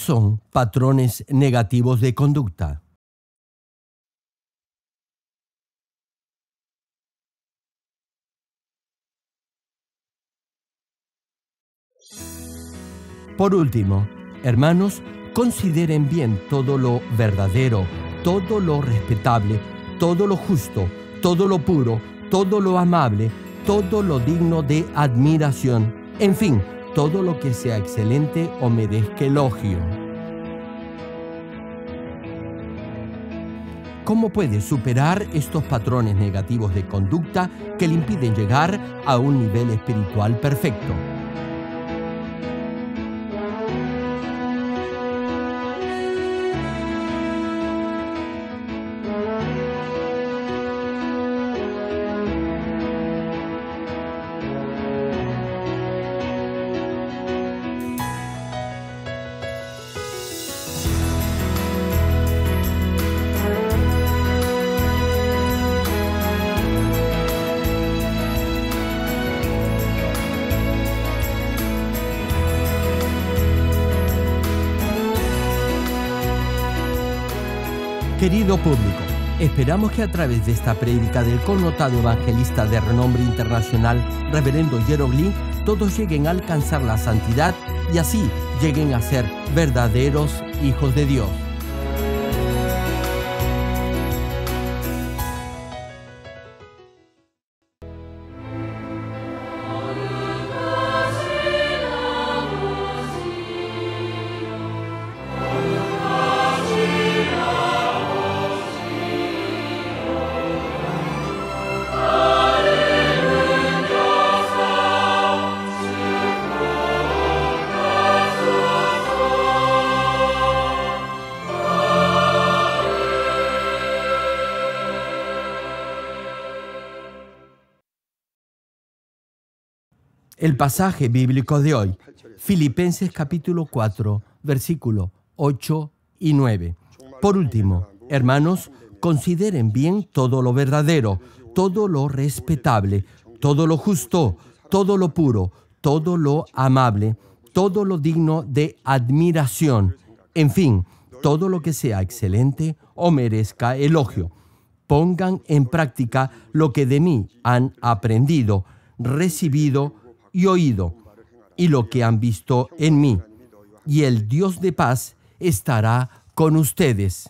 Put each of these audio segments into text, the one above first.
son patrones negativos de conducta? Por último, hermanos, consideren bien todo lo verdadero, todo lo respetable, todo lo justo, todo lo puro, todo lo amable, todo lo digno de admiración, en fin, todo lo que sea excelente o merezca elogio. ¿Cómo puede superar estos patrones negativos de conducta que le impiden llegar a un nivel espiritual perfecto? Querido público, esperamos que a través de esta prédica del connotado evangelista de renombre internacional, Reverendo Gerald Link, todos lleguen a alcanzar la santidad y así lleguen a ser verdaderos hijos de Dios. El pasaje bíblico de hoy, Filipenses capítulo 4, versículo 8 y 9. Por último, hermanos, consideren bien todo lo verdadero, todo lo respetable, todo lo justo, todo lo puro, todo lo amable, todo lo digno de admiración, en fin, todo lo que sea excelente o merezca elogio. Pongan en práctica lo que de mí han aprendido, recibido y oído, y lo que han visto en mí, y el Dios de paz estará con ustedes.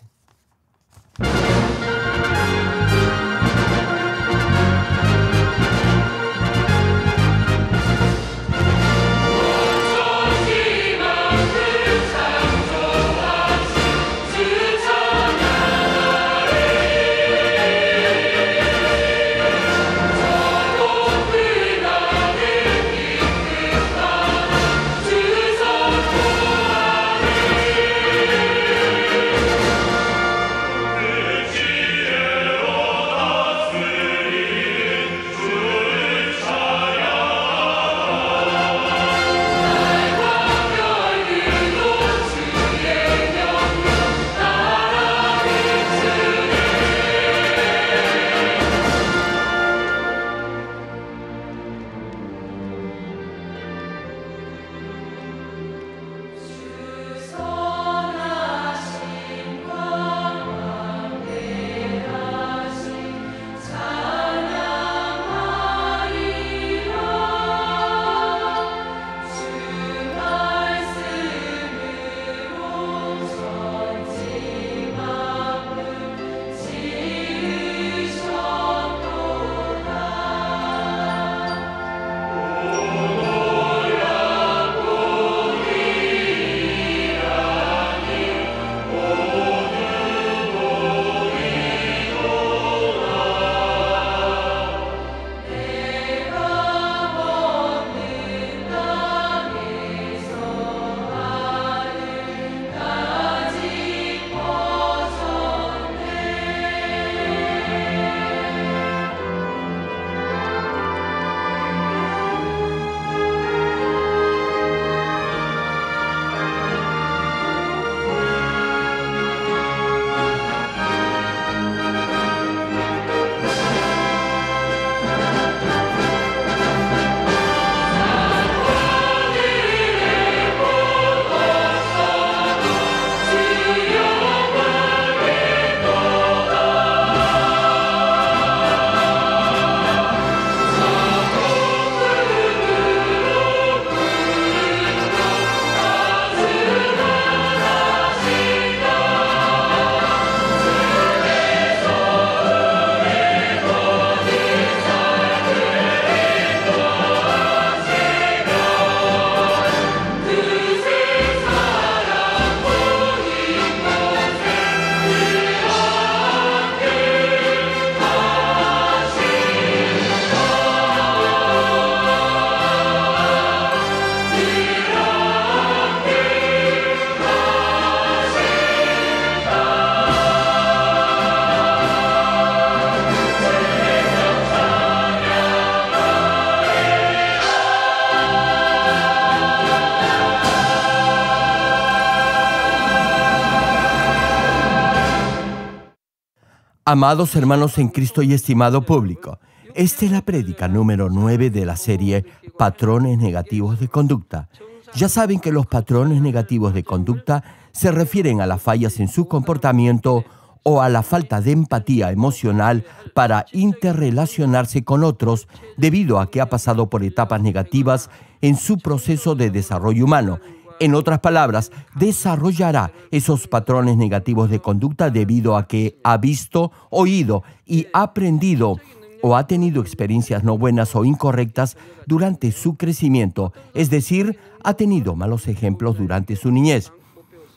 Amados hermanos en Cristo y estimado público, esta es la prédica número 9 de la serie Patrones Negativos de Conducta. Ya saben que los patrones negativos de conducta se refieren a las fallas en su comportamiento o a la falta de empatía emocional para interrelacionarse con otros debido a que ha pasado por etapas negativas en su proceso de desarrollo humano. En otras palabras, desarrollará esos patrones negativos de conducta debido a que ha visto, oído y aprendido o ha tenido experiencias no buenas o incorrectas durante su crecimiento, es decir, ha tenido malos ejemplos durante su niñez.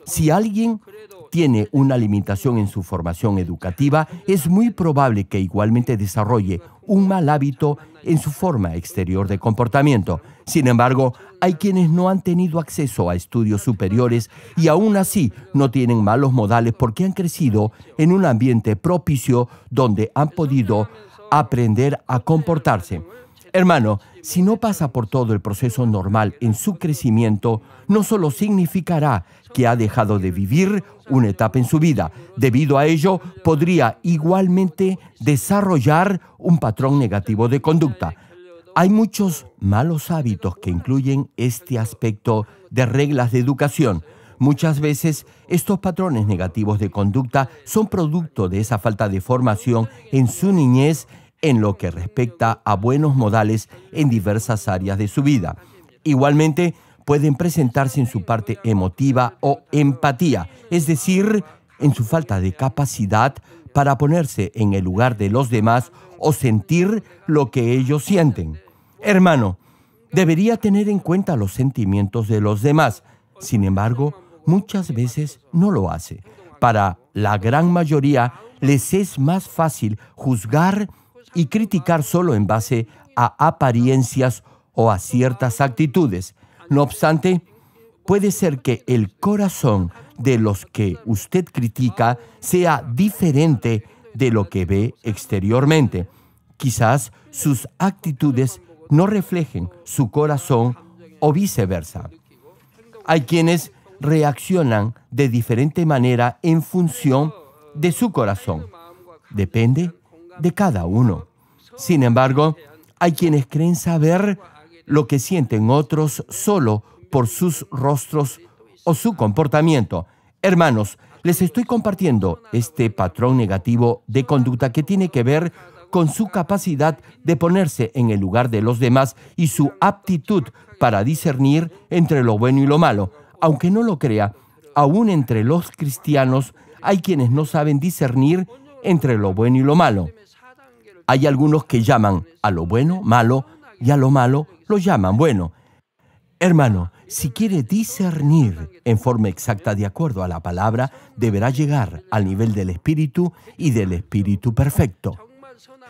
Si alguien tiene una limitación en su formación educativa, es muy probable que igualmente desarrolle un mal hábito en su forma exterior de comportamiento. Sin embargo, hay quienes no han tenido acceso a estudios superiores y aún así no tienen malos modales porque han crecido en un ambiente propicio donde han podido aprender a comportarse. Hermano, si no pasa por todo el proceso normal en su crecimiento, no solo significará que ha dejado de vivir una etapa en su vida. Debido a ello, podría igualmente desarrollar un patrón negativo de conducta. Hay muchos malos hábitos que incluyen este aspecto de reglas de educación. Muchas veces, estos patrones negativos de conducta son producto de esa falta de formación en su niñez en lo que respecta a buenos modales en diversas áreas de su vida. Igualmente, pueden presentarse en su parte emotiva o empatía, es decir, en su falta de capacidad para ponerse en el lugar de los demás o sentir lo que ellos sienten. Hermano, debería tener en cuenta los sentimientos de los demás. Sin embargo, muchas veces no lo hace. Para la gran mayoría, les es más fácil juzgar y criticar solo en base a apariencias o a ciertas actitudes. No obstante, puede ser que el corazón de los que usted critica sea diferente de lo que ve exteriormente. Quizás sus actitudes no reflejen su corazón o viceversa. Hay quienes reaccionan de diferente manera en función de su corazón. Depende de cada uno. Sin embargo, hay quienes creen saber lo que sienten otros solo por sus rostros o su comportamiento. Hermanos, les estoy compartiendo este patrón negativo de conducta que tiene que ver con su capacidad de ponerse en el lugar de los demás y su aptitud para discernir entre lo bueno y lo malo. Aunque no lo crea, aún entre los cristianos hay quienes no saben discernir entre lo bueno y lo malo. Hay algunos que llaman a lo bueno malo y a lo malo lo llaman bueno. Hermano, si quiere discernir en forma exacta de acuerdo a la palabra, deberá llegar al nivel del Espíritu y del Espíritu perfecto.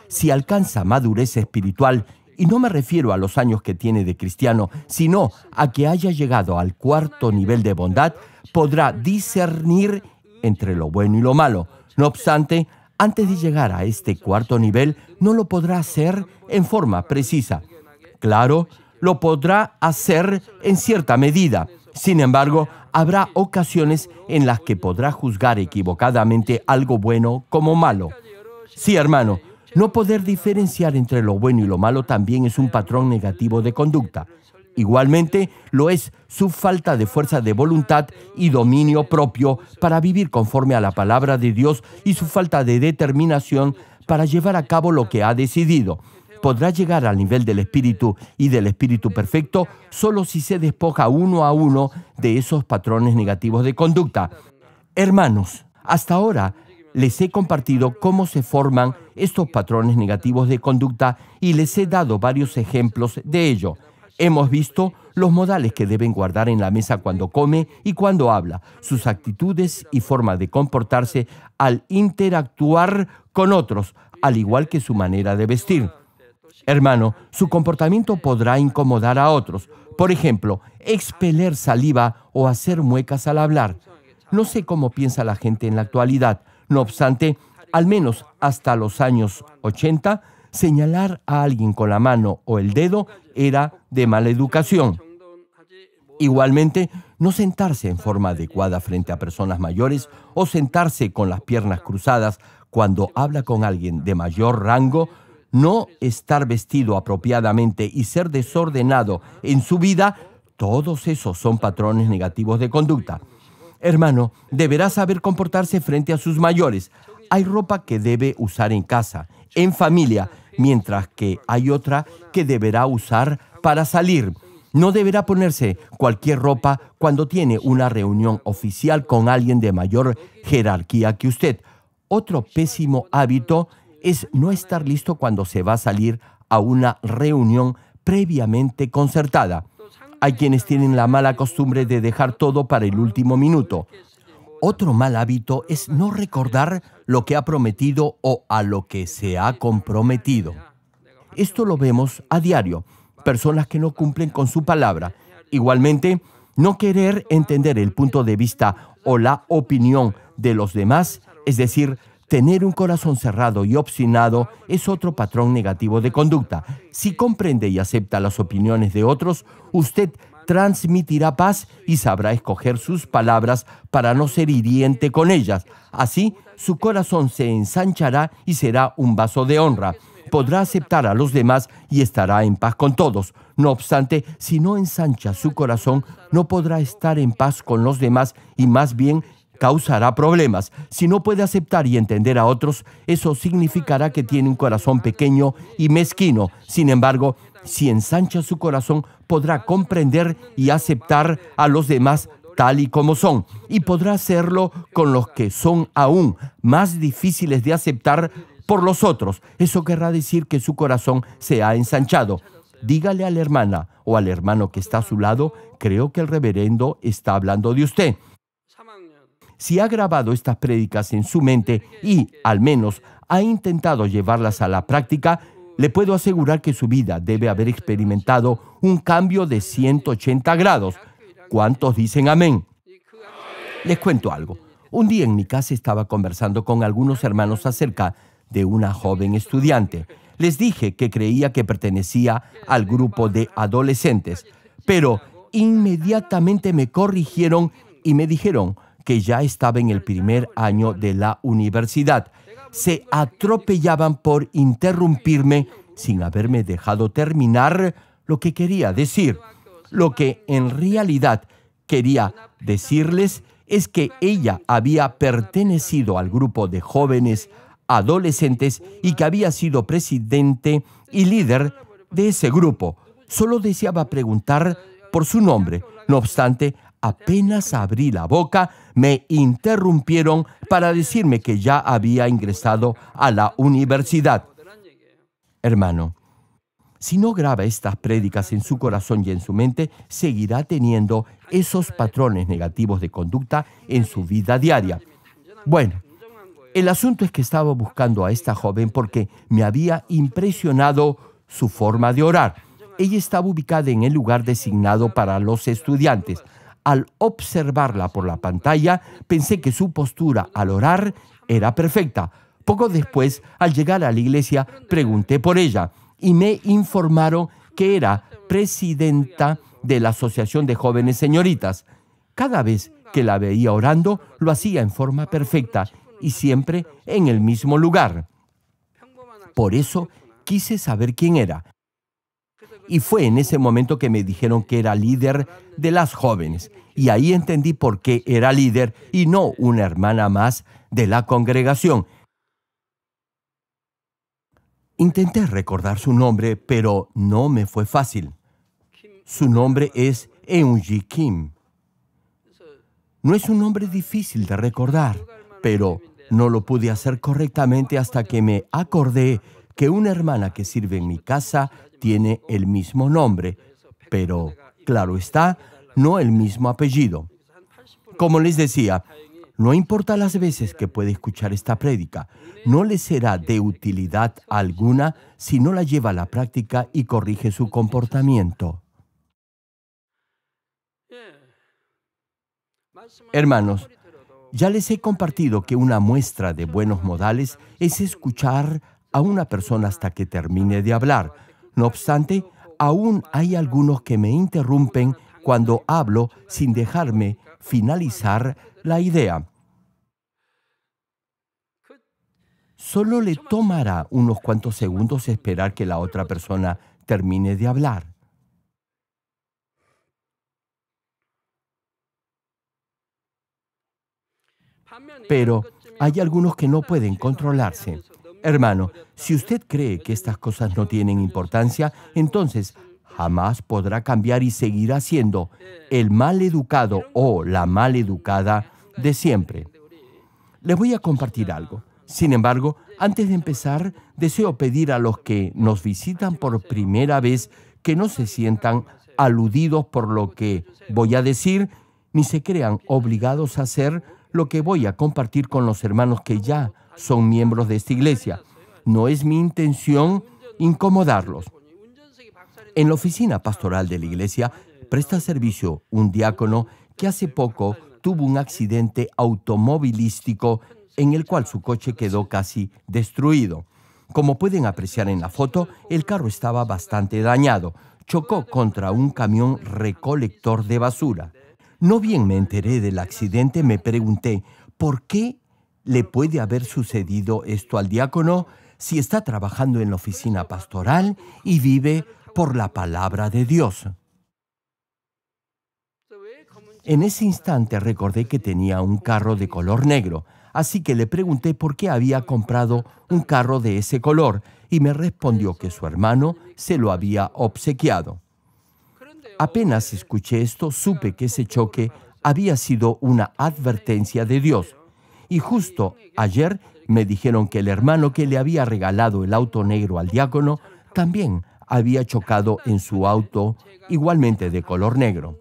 Si alcanza madurez espiritual, y no me refiero a los años que tiene de cristiano, sino a que haya llegado al cuarto nivel de bondad, podrá discernir entre lo bueno y lo malo. No obstante, antes de llegar a este cuarto nivel, no lo podrá hacer en forma precisa. Claro, lo podrá hacer en cierta medida. Sin embargo, habrá ocasiones en las que podrá juzgar equivocadamente algo bueno como malo. Sí, hermano, no poder diferenciar entre lo bueno y lo malo también es un patrón negativo de conducta. Igualmente, lo es su falta de fuerza de voluntad y dominio propio para vivir conforme a la palabra de Dios y su falta de determinación para llevar a cabo lo que ha decidido. Podrá llegar al nivel del Espíritu y del Espíritu perfecto solo si se despoja uno a uno de esos patrones negativos de conducta. Hermanos, hasta ahora les he compartido cómo se forman estos patrones negativos de conducta y les he dado varios ejemplos de ello. Hemos visto los modales que deben guardar en la mesa cuando come y cuando habla, sus actitudes y forma de comportarse al interactuar con otros, al igual que su manera de vestir. Hermano, su comportamiento podrá incomodar a otros. Por ejemplo, expeler saliva o hacer muecas al hablar. No sé cómo piensa la gente en la actualidad. No obstante, al menos hasta los años 80, señalar a alguien con la mano o el dedo era de mala educación. Igualmente, no sentarse en forma adecuada frente a personas mayores o sentarse con las piernas cruzadas cuando habla con alguien de mayor rango, no estar vestido apropiadamente y ser desordenado en su vida, todos esos son patrones negativos de conducta. Hermano, deberá saber comportarse frente a sus mayores. Hay ropa que debe usar en casa, en familia, mientras que hay otra que deberá usar para salir. No deberá ponerse cualquier ropa cuando tiene una reunión oficial con alguien de mayor jerarquía que usted. Otro pésimo hábito es no estar listo cuando se va a salir a una reunión previamente concertada. Hay quienes tienen la mala costumbre de dejar todo para el último minuto. Otro mal hábito es no recordar lo que ha prometido o a lo que se ha comprometido. Esto lo vemos a diario. Personas que no cumplen con su palabra. Igualmente, no querer entender el punto de vista o la opinión de los demás, es decir, tener un corazón cerrado y obstinado, es otro patrón negativo de conducta. Si comprende y acepta las opiniones de otros, usted transmitirá paz y sabrá escoger sus palabras para no ser hiriente con ellas. Así, su corazón se ensanchará y será un vaso de honra. Podrá aceptar a los demás y estará en paz con todos. No obstante, si no ensancha su corazón, no podrá estar en paz con los demás y más bien causará problemas. Si no puede aceptar y entender a otros, eso significará que tiene un corazón pequeño y mezquino. Sin embargo, si ensancha su corazón, podrá comprender y aceptar a los demás tal y como son, y podrá hacerlo con los que son aún más difíciles de aceptar por los otros. Eso querrá decir que su corazón se ha ensanchado. Dígale a la hermana o al hermano que está a su lado: creo que el reverendo está hablando de usted. Si ha grabado estas prédicas en su mente y, al menos, ha intentado llevarlas a la práctica, le puedo asegurar que su vida debe haber experimentado un cambio de 180 grados. ¿Cuántos dicen amén? Les cuento algo. Un día en mi casa estaba conversando con algunos hermanos acerca de una joven estudiante. Les dije que creía que pertenecía al grupo de adolescentes, pero inmediatamente me corrigieron y me dijeron que ya estaba en el primer año de la universidad. Se atropellaban por interrumpirme sin haberme dejado terminar lo que quería decir. Lo que en realidad quería decirles es que ella había pertenecido al grupo de jóvenes adolescentes y que había sido presidente y líder de ese grupo. Solo deseaba preguntar por su nombre. No obstante, apenas abrí la boca, me interrumpieron para decirme que ya había ingresado a la universidad. Hermano, si no graba estas prédicas en su corazón y en su mente, seguirá teniendo esos patrones negativos de conducta en su vida diaria. Bueno, el asunto es que estaba buscando a esta joven porque me había impresionado su forma de orar. Ella estaba ubicada en el lugar designado para los estudiantes. Al observarla por la pantalla, pensé que su postura al orar era perfecta. Poco después, al llegar a la iglesia, pregunté por ella y me informaron que era presidenta de la Asociación de Jóvenes Señoritas. Cada vez que la veía orando, lo hacía en forma perfecta y siempre en el mismo lugar. Por eso quise saber quién era. Y fue en ese momento que me dijeron que era líder de las jóvenes. Y ahí entendí por qué era líder y no una hermana más de la congregación. Intenté recordar su nombre, pero no me fue fácil. Su nombre es Eunji Kim. No es un nombre difícil de recordar, pero no lo pude hacer correctamente hasta que me acordé que una hermana que sirve en mi casa tiene el mismo nombre, pero, claro está, no el mismo apellido. Como les decía, no importa las veces que puede escuchar esta prédica, no le será de utilidad alguna si no la lleva a la práctica y corrige su comportamiento. Hermanos, ya les he compartido que una muestra de buenos modales es escuchar a una persona hasta que termine de hablar. No obstante, aún hay algunos que me interrumpen cuando hablo sin dejarme finalizar la idea. Solo le tomará unos cuantos segundos esperar que la otra persona termine de hablar. Pero hay algunos que no pueden controlarse. Hermano, si usted cree que estas cosas no tienen importancia, entonces jamás podrá cambiar y seguirá siendo el mal educado o la mal educada de siempre. Les voy a compartir algo. Sin embargo, antes de empezar, deseo pedir a los que nos visitan por primera vez que no se sientan aludidos por lo que voy a decir, ni se crean obligados a hacer lo que voy a compartir con los hermanos que ya son miembros de esta iglesia. No es mi intención incomodarlos. En la oficina pastoral de la iglesia presta servicio un diácono que hace poco tuvo un accidente automovilístico en el cual su coche quedó casi destruido. Como pueden apreciar en la foto, el carro estaba bastante dañado. Chocó contra un camión recolector de basura. No bien me enteré del accidente, me pregunté, ¿por qué le puede haber sucedido esto al diácono si está trabajando en la oficina pastoral y vive por la palabra de Dios? En ese instante recordé que tenía un carro de color negro, así que le pregunté por qué había comprado un carro de ese color y me respondió que su hermano se lo había obsequiado. Apenas escuché esto, supe que ese choque había sido una advertencia de Dios. Y justo ayer me dijeron que el hermano que le había regalado el auto negro al diácono también había chocado en su auto igualmente de color negro.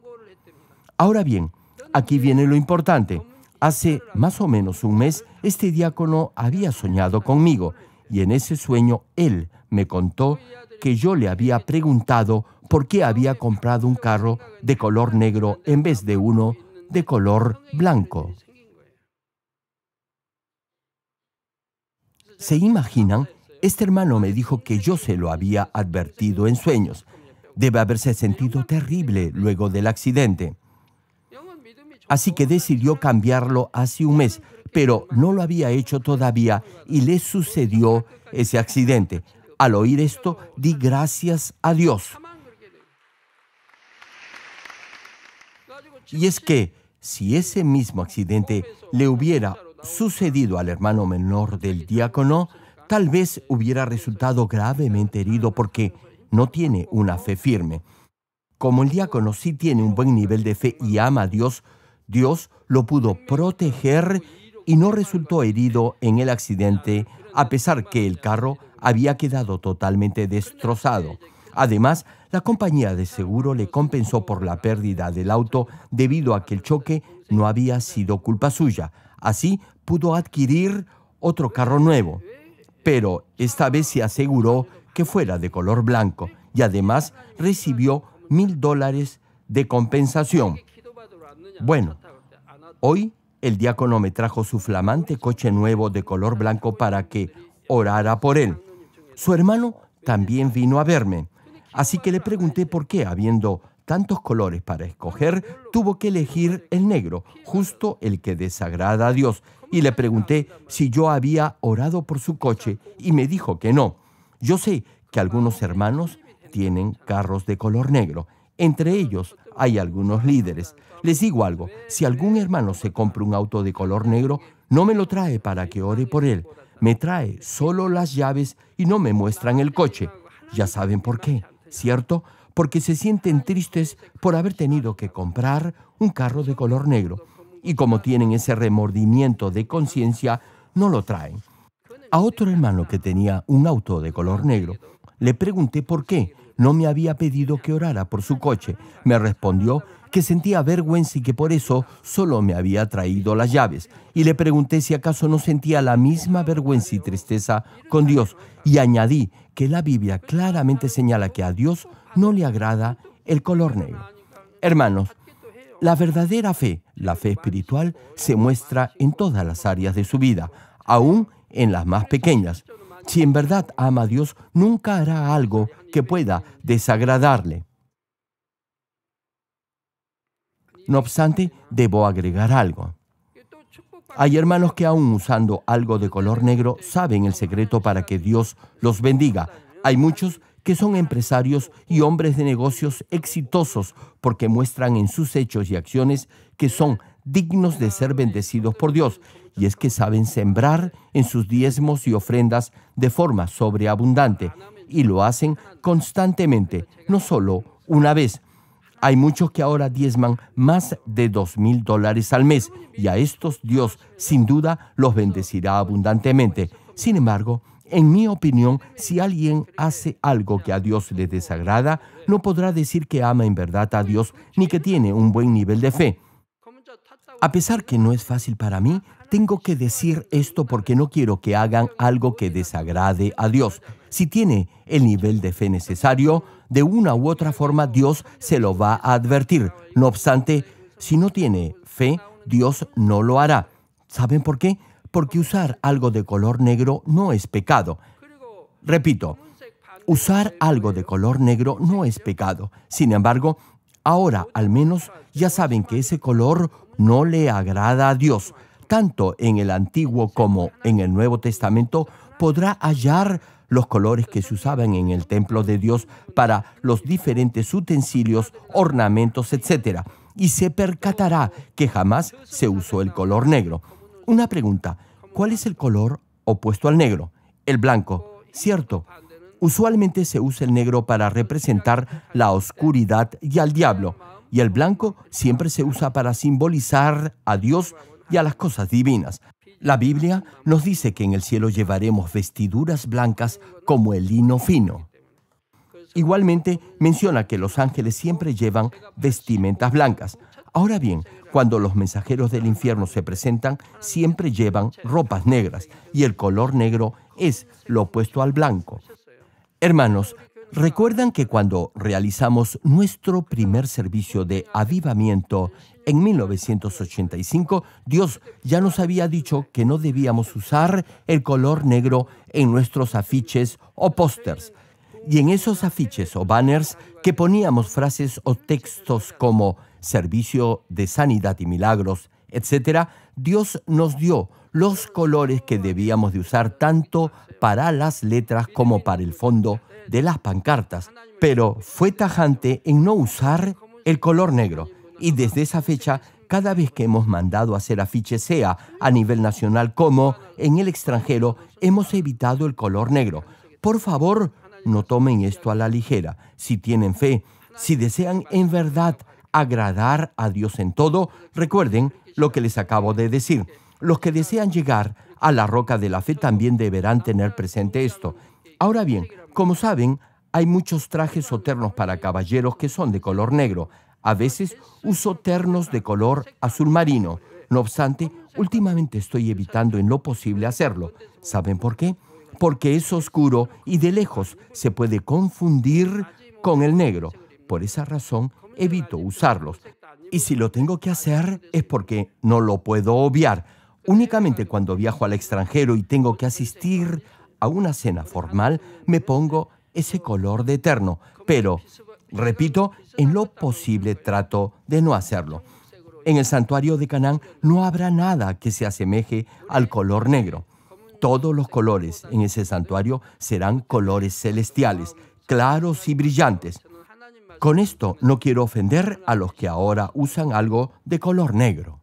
Ahora bien, aquí viene lo importante. Hace más o menos un mes, este diácono había soñado conmigo y en ese sueño él me contó que yo le había preguntado por qué había comprado un carro de color negro en vez de uno de color blanco. ¿Se imaginan? Este hermano me dijo que yo se lo había advertido en sueños. Debe haberse sentido terrible luego del accidente. Así que decidió cambiarlo hace un mes, pero no lo había hecho todavía y le sucedió ese accidente. Al oír esto, di gracias a Dios. Y es que si ese mismo accidente le hubiera sucedido al hermano menor del diácono, tal vez hubiera resultado gravemente herido porque no tiene una fe firme. Como el diácono sí tiene un buen nivel de fe y ama a Dios, Dios lo pudo proteger y no resultó herido en el accidente, a pesar que el carro había quedado totalmente destrozado. Además, la compañía de seguro le compensó por la pérdida del auto debido a que el choque no había sido culpa suya. Así pudo adquirir otro carro nuevo, pero esta vez se aseguró que fuera de color blanco y además recibió $1,000 de compensación. Bueno, hoy el diácono me trajo su flamante coche nuevo de color blanco para que orara por él. Su hermano también vino a verme, así que le pregunté por qué, habiendo tantos colores para escoger, tuvo que elegir el negro, justo el que desagrada a Dios. Y le pregunté si yo había orado por su coche y me dijo que no. Yo sé que algunos hermanos tienen carros de color negro. Entre ellos hay algunos líderes. Les digo algo, si algún hermano se compra un auto de color negro, no me lo trae para que ore por él. Me trae solo las llaves y no me muestran el coche. Ya saben por qué, ¿cierto? Porque se sienten tristes por haber tenido que comprar un carro de color negro. Y como tienen ese remordimiento de conciencia, no lo traen. A otro hermano que tenía un auto de color negro, le pregunté por qué no me había pedido que orara por su coche. Me respondió que sentía vergüenza y que por eso solo me había traído las llaves. Y le pregunté si acaso no sentía la misma vergüenza y tristeza con Dios. Y añadí que la Biblia claramente señala que a Dios no le agrada el color negro. Hermanos, la verdadera fe, la fe espiritual, se muestra en todas las áreas de su vida, aún en las más pequeñas. Si en verdad ama a Dios, nunca hará algo que pueda desagradarle. No obstante, debo agregar algo. Hay hermanos que aún usando algo de color negro saben el secreto para que Dios los bendiga. Hay muchos que son empresarios y hombres de negocios exitosos porque muestran en sus hechos y acciones que son dignos de ser bendecidos por Dios. Y es que saben sembrar en sus diezmos y ofrendas de forma sobreabundante y lo hacen constantemente, no solo una vez. Hay muchos que ahora diezman más de $2,000 al mes y a estos Dios sin duda los bendecirá abundantemente. Sin embargo, en mi opinión, si alguien hace algo que a Dios le desagrada, no podrá decir que ama en verdad a Dios ni que tiene un buen nivel de fe. A pesar que no es fácil para mí, tengo que decir esto porque no quiero que hagan algo que desagrade a Dios. Si tiene el nivel de fe necesario, de una u otra forma Dios se lo va a advertir. No obstante, si no tiene fe, Dios no lo hará. ¿Saben por qué? Porque usar algo de color negro no es pecado. Repito, usar algo de color negro no es pecado. Sin embargo, ahora al menos ya saben que ese color no le agrada a Dios. Tanto en el Antiguo como en el Nuevo Testamento podrá hallar los colores que se usaban en el templo de Dios para los diferentes utensilios, ornamentos, etc. Y se percatará que jamás se usó el color negro. Una pregunta, ¿cuál es el color opuesto al negro? El blanco, ¿cierto? Usualmente se usa el negro para representar la oscuridad y al diablo, y el blanco siempre se usa para simbolizar a Dios y a las cosas divinas. La Biblia nos dice que en el cielo llevaremos vestiduras blancas como el lino fino. Igualmente menciona que los ángeles siempre llevan vestimentas blancas. Ahora bien, cuando los mensajeros del infierno se presentan, siempre llevan ropas negras, y el color negro es lo opuesto al blanco. Hermanos, ¿recuerdan que cuando realizamos nuestro primer servicio de avivamiento en 1985, Dios ya nos había dicho que no debíamos usar el color negro en nuestros afiches o pósters? Y en esos afiches o banners que poníamos frases o textos como servicio de sanidad y milagros, etc., Dios nos dio los colores que debíamos de usar tanto para las letras como para el fondo de las pancartas, pero fue tajante en no usar el color negro. Y desde esa fecha, cada vez que hemos mandado a hacer afiches, sea a nivel nacional como en el extranjero, hemos evitado el color negro. Por favor, no tomen esto a la ligera. Si tienen fe, si desean en verdad agradar a Dios en todo, recuerden lo que les acabo de decir. Los que desean llegar a la roca de la fe también deberán tener presente esto. Ahora bien, como saben, hay muchos trajes o ternos para caballeros que son de color negro. A veces uso ternos de color azul marino. No obstante, últimamente estoy evitando en lo posible hacerlo. ¿Saben por qué? Porque es oscuro y de lejos se puede confundir con el negro. Por esa razón, evito usarlos. Y si lo tengo que hacer es porque no lo puedo obviar. Únicamente cuando viajo al extranjero y tengo que asistir a una cena formal, me pongo ese color de terno. Pero, repito, en lo posible trato de no hacerlo. En el santuario de Canaán no habrá nada que se asemeje al color negro. Todos los colores en ese santuario serán colores celestiales, claros y brillantes. Con esto no quiero ofender a los que ahora usan algo de color negro.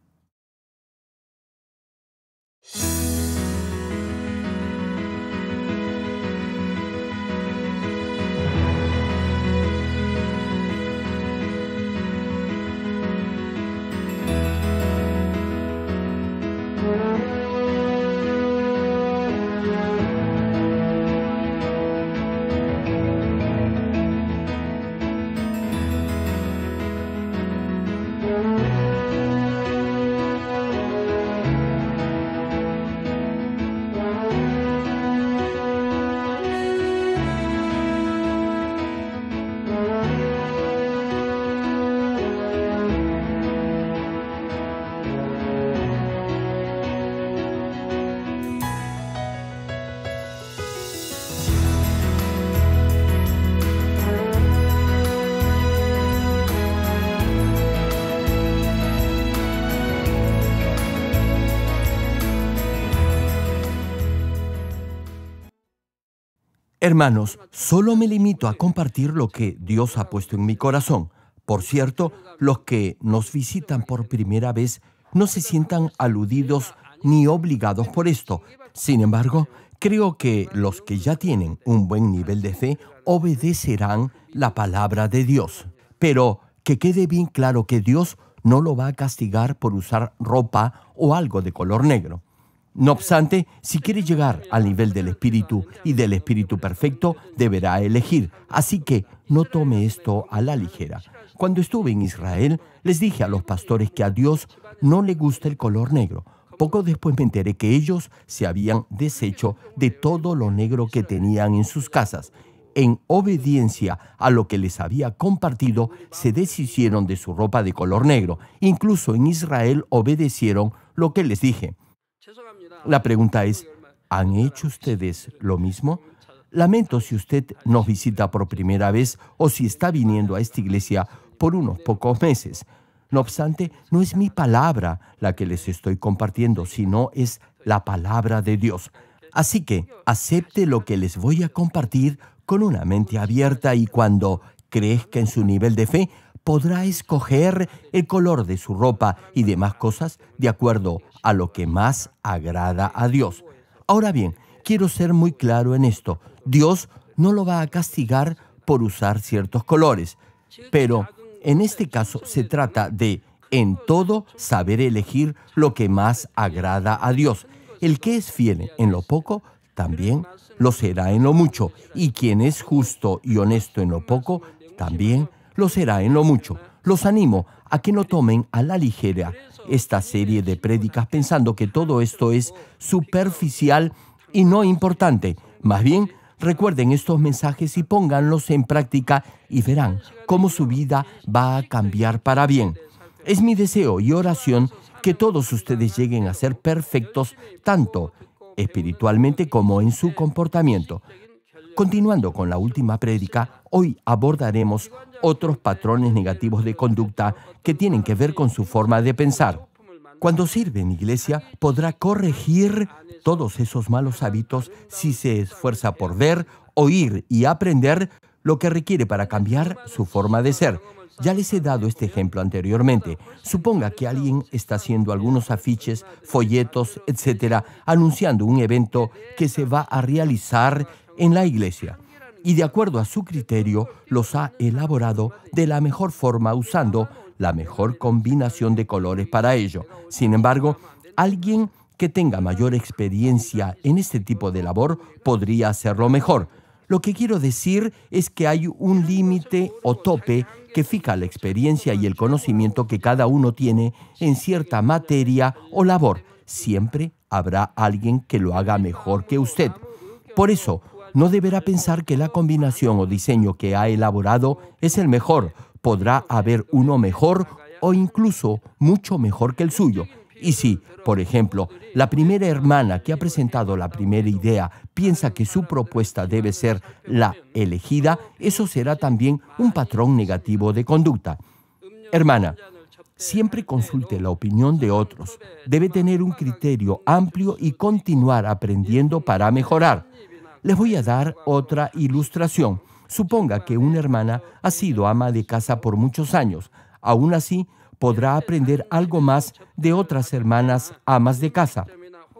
Hermanos, solo me limito a compartir lo que Dios ha puesto en mi corazón. Por cierto, los que nos visitan por primera vez no se sientan aludidos ni obligados por esto. Sin embargo, creo que los que ya tienen un buen nivel de fe obedecerán la palabra de Dios. Pero que quede bien claro que Dios no lo va a castigar por usar ropa o algo de color negro. No obstante, si quiere llegar al nivel del Espíritu y del Espíritu perfecto, deberá elegir. Así que no tome esto a la ligera. Cuando estuve en Israel, les dije a los pastores que a Dios no le gusta el color negro. Poco después me enteré que ellos se habían deshecho de todo lo negro que tenían en sus casas. En obediencia a lo que les había compartido, se deshicieron de su ropa de color negro. Incluso en Israel obedecieron lo que les dije. La pregunta es, ¿han hecho ustedes lo mismo? Lamento si usted nos visita por primera vez o si está viniendo a esta iglesia por unos pocos meses. No obstante, no es mi palabra la que les estoy compartiendo, sino es la palabra de Dios. Así que acepte lo que les voy a compartir con una mente abierta y cuando crezca en su nivel de fe, podrá escoger el color de su ropa y demás cosas de acuerdo a lo que más agrada a Dios. Ahora bien, quiero ser muy claro en esto. Dios no lo va a castigar por usar ciertos colores, pero en este caso se trata de, en todo, saber elegir lo que más agrada a Dios. El que es fiel en lo poco, también lo será en lo mucho, y quien es justo y honesto en lo poco, también lo será en lo mucho. Los animo a que no tomen a la ligera esta serie de prédicas pensando que todo esto es superficial y no importante. Más bien, recuerden estos mensajes y pónganlos en práctica y verán cómo su vida va a cambiar para bien. Es mi deseo y oración que todos ustedes lleguen a ser perfectos tanto espiritualmente como en su comportamiento. Continuando con la última prédica, hoy abordaremos otros patrones negativos de conducta que tienen que ver con su forma de pensar. Cuando sirve en iglesia, podrá corregir todos esos malos hábitos si se esfuerza por ver, oír y aprender lo que requiere para cambiar su forma de ser. Ya les he dado este ejemplo anteriormente. Suponga que alguien está haciendo algunos afiches, folletos, etcétera, anunciando un evento que se va a realizar en la iglesia. Y de acuerdo a su criterio, los ha elaborado de la mejor forma usando la mejor combinación de colores para ello. Sin embargo, alguien que tenga mayor experiencia en este tipo de labor podría hacerlo mejor. Lo que quiero decir es que hay un límite o tope que fija la experiencia y el conocimiento que cada uno tiene en cierta materia o labor. Siempre habrá alguien que lo haga mejor que usted. Por eso, no deberá pensar que la combinación o diseño que ha elaborado es el mejor. Podrá haber uno mejor o incluso mucho mejor que el suyo. Y si, por ejemplo, la primera hermana que ha presentado la primera idea piensa que su propuesta debe ser la elegida, eso será también un patrón negativo de conducta. Hermana, siempre consulte la opinión de otros. Debe tener un criterio amplio y continuar aprendiendo para mejorar. Les voy a dar otra ilustración. Suponga que una hermana ha sido ama de casa por muchos años. Aún así, podrá aprender algo más de otras hermanas amas de casa.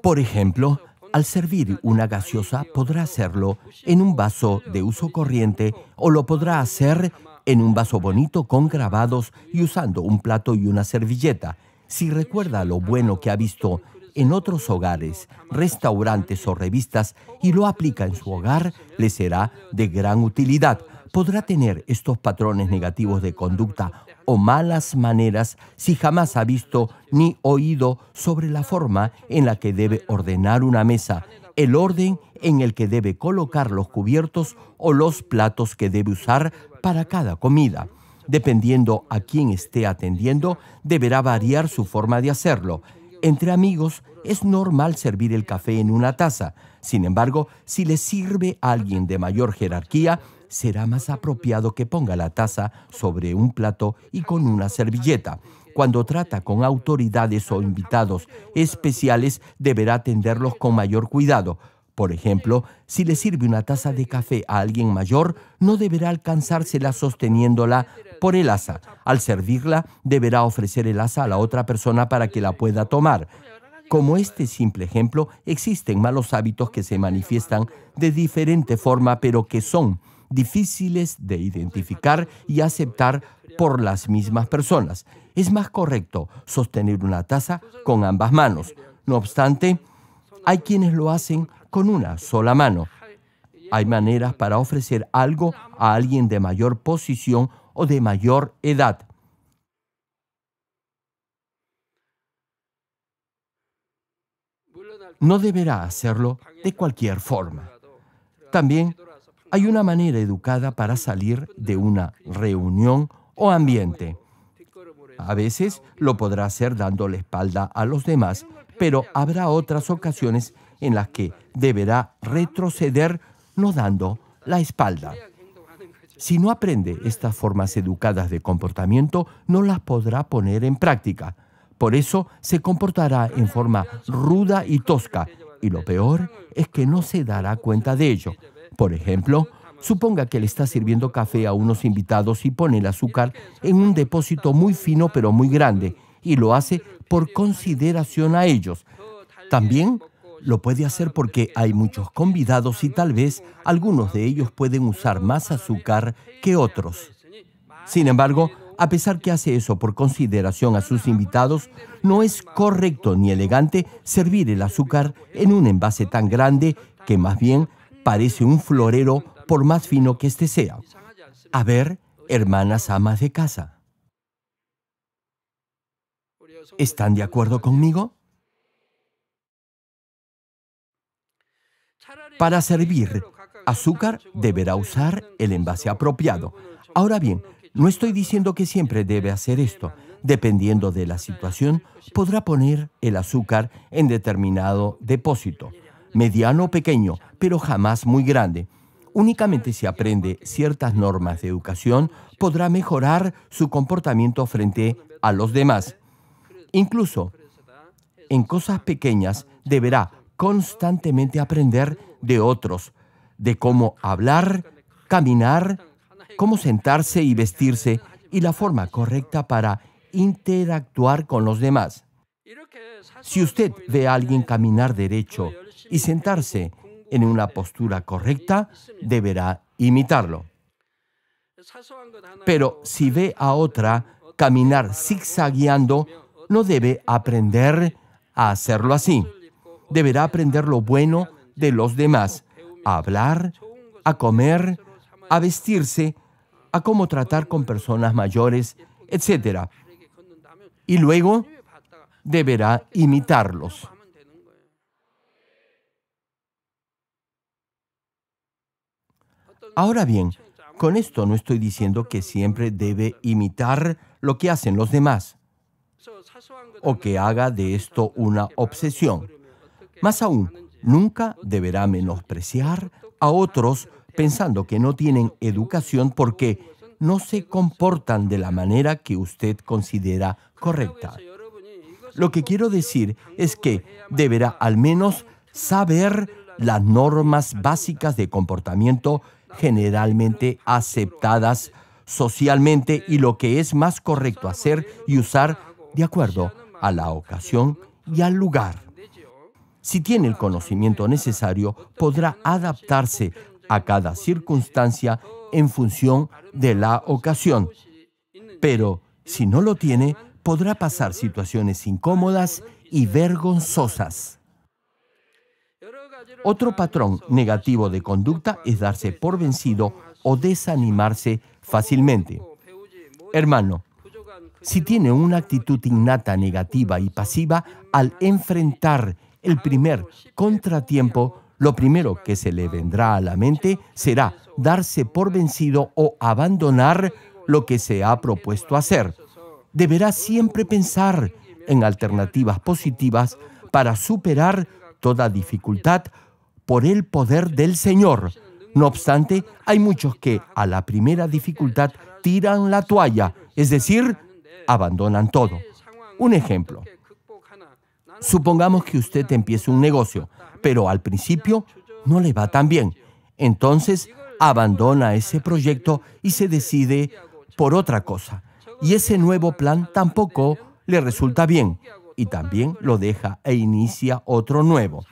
Por ejemplo, al servir una gaseosa, podrá hacerlo en un vaso de uso corriente o lo podrá hacer en un vaso bonito con grabados y usando un plato y una servilleta. Si recuerda lo bueno que ha visto en otros hogares, restaurantes o revistas y lo aplica en su hogar, le será de gran utilidad. Podrá tener estos patrones negativos de conducta o malas maneras si jamás ha visto ni oído sobre la forma en la que debe ordenar una mesa, el orden en el que debe colocar los cubiertos o los platos que debe usar para cada comida. Dependiendo a quién esté atendiendo, deberá variar su forma de hacerlo. Entre amigos, es normal servir el café en una taza. Sin embargo, si le sirve a alguien de mayor jerarquía, será más apropiado que ponga la taza sobre un plato y con una servilleta. Cuando trata con autoridades o invitados especiales, deberá atenderlos con mayor cuidado. Por ejemplo, si le sirve una taza de café a alguien mayor, no deberá alcanzársela sosteniéndola por el asa. Al servirla, deberá ofrecer el asa a la otra persona para que la pueda tomar. Como este simple ejemplo, existen malos hábitos que se manifiestan de diferente forma, pero que son difíciles de identificar y aceptar por las mismas personas. Es más correcto sostener una taza con ambas manos. No obstante, hay quienes lo hacen con una sola mano. Hay maneras para ofrecer algo a alguien de mayor posición o de mayor edad. No deberá hacerlo de cualquier forma. También hay una manera educada para salir de una reunión o ambiente. A veces lo podrá hacer dando la espalda a los demás, pero habrá otras ocasiones en las que deberá retroceder no dando la espalda. Si no aprende estas formas educadas de comportamiento, no las podrá poner en práctica. Por eso se comportará en forma ruda y tosca, y lo peor es que no se dará cuenta de ello. Por ejemplo, suponga que le está sirviendo café a unos invitados y pone el azúcar en un depósito muy fino pero muy grande, y lo hace por consideración a ellos. También lo puede hacer porque hay muchos convidados y tal vez algunos de ellos pueden usar más azúcar que otros. Sin embargo, a pesar que hace eso por consideración a sus invitados, no es correcto ni elegante servir el azúcar en un envase tan grande que más bien parece un florero por más fino que éste sea. A ver, hermanas amas de casa, ¿están de acuerdo conmigo? Para servir azúcar, deberá usar el envase apropiado. Ahora bien, no estoy diciendo que siempre debe hacer esto. Dependiendo de la situación, podrá poner el azúcar en determinado depósito, mediano o pequeño, pero jamás muy grande. Únicamente si aprende ciertas normas de educación, podrá mejorar su comportamiento frente a los demás. Incluso en cosas pequeñas, deberá constantemente aprender de otros, de cómo hablar, caminar, cómo sentarse y vestirse, y la forma correcta para interactuar con los demás. Si usted ve a alguien caminar derecho y sentarse en una postura correcta, deberá imitarlo. Pero si ve a otra caminar zigzagueando, no debe aprender a hacerlo así. Deberá aprender lo bueno de los demás, a hablar, a comer, a vestirse, a cómo tratar con personas mayores, etc. Y luego deberá imitarlos. Ahora bien, con esto no estoy diciendo que siempre debe imitar lo que hacen los demás, o que haga de esto una obsesión. Más aún, nunca deberá menospreciar a otros pensando que no tienen educación porque no se comportan de la manera que usted considera correcta. Lo que quiero decir es que deberá al menos saber las normas básicas de comportamiento generalmente aceptadas socialmente y lo que es más correcto hacer y usar de acuerdo a la ocasión y al lugar. Si tiene el conocimiento necesario, podrá adaptarse a cada circunstancia en función de la ocasión. Pero si no lo tiene, podrá pasar situaciones incómodas y vergonzosas. Otro patrón negativo de conducta es darse por vencido o desanimarse fácilmente. Hermano, si tiene una actitud innata negativa y pasiva, al enfrentar el primer contratiempo, lo primero que se le vendrá a la mente será darse por vencido o abandonar lo que se ha propuesto hacer. Deberá siempre pensar en alternativas positivas para superar toda dificultad por el poder del Señor. No obstante, hay muchos que a la primera dificultad tiran la toalla, es decir, abandonan todo. Un ejemplo. Supongamos que usted empiece un negocio, pero al principio no le va tan bien. Entonces abandona ese proyecto y se decide por otra cosa. Y ese nuevo plan tampoco le resulta bien. Y también lo deja e inicia otro nuevo.